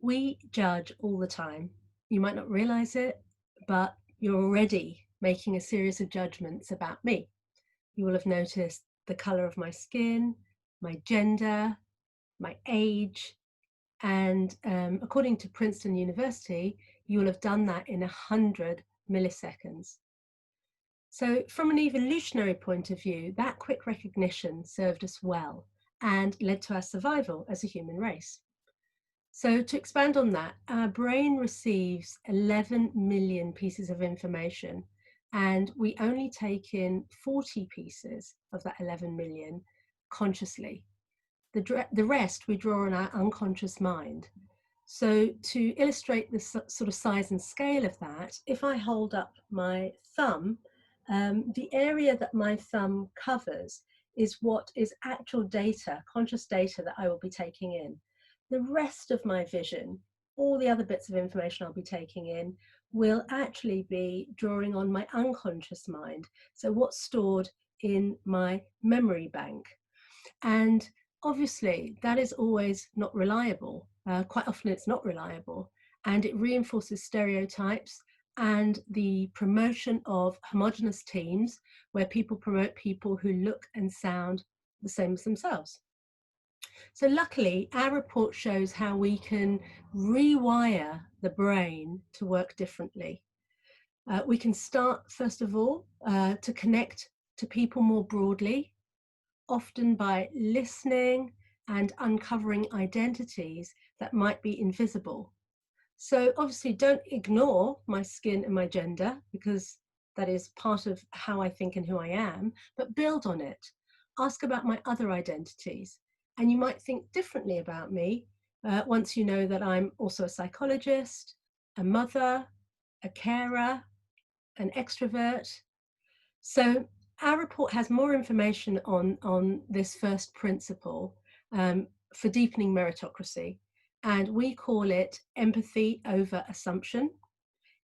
We judge all the time. You might not realize it, but you're already making a series of judgments about me. You will have noticed the color of my skin, my gender, my age, and according to Princeton University, you will have done that in 100 milliseconds. So from an evolutionary point of view, that quick recognition served us well and led to our survival as a human race. So to expand on that, our brain receives 11 million pieces of information, and we only take in 40 pieces of that 11 million consciously. The rest we draw on our unconscious mind. So to illustrate the sort of size and scale of that, if I hold up my thumb, the area that my thumb covers is what is actual data, conscious data that I will be taking in. The rest of my vision, all the other bits of information I'll be taking in, will actually be drawing on my unconscious mind. So what's stored in my memory bank. And obviously that is always not reliable. Quite often it's not reliable, and it reinforces stereotypes and the promotion of homogenous teams where people promote people who look and sound the same as themselves. So luckily, our report shows how we can rewire the brain to work differently. We can start, first of all, to connect to people more broadly, often by listening and uncovering identities that might be invisible. So obviously don't ignore my skin and my gender, because that is part of how I think and who I am, but build on it. Ask about my other identities. And you might think differently about me once you know that I'm also a psychologist, a mother, a carer, an extrovert. So our report has more information on this first principle for deepening meritocracy, and we call it empathy over assumption.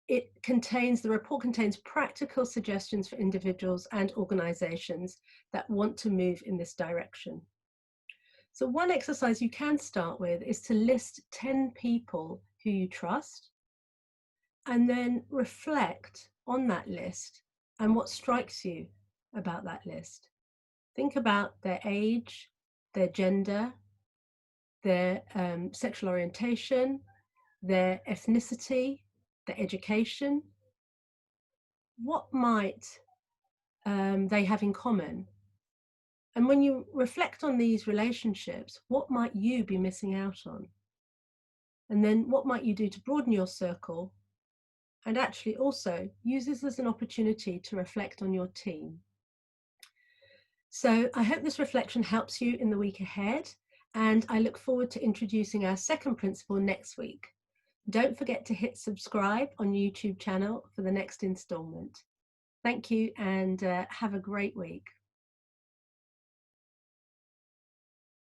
The report contains practical suggestions for individuals and organizations that want to move in this direction. So one exercise you can start with is to list 10 people who you trust, and then reflect on that list and what strikes you about that list. Think about their age, their gender, their sexual orientation, their ethnicity, their education. What might they have in common? And when you reflect on these relationships, what might you be missing out on? And then what might you do to broaden your circle? And actually also use this as an opportunity to reflect on your team. So I hope this reflection helps you in the week ahead, and I look forward to introducing our second principle next week. Don't forget to hit subscribe on YouTube channel for the next installment. Thank you, and have a great week.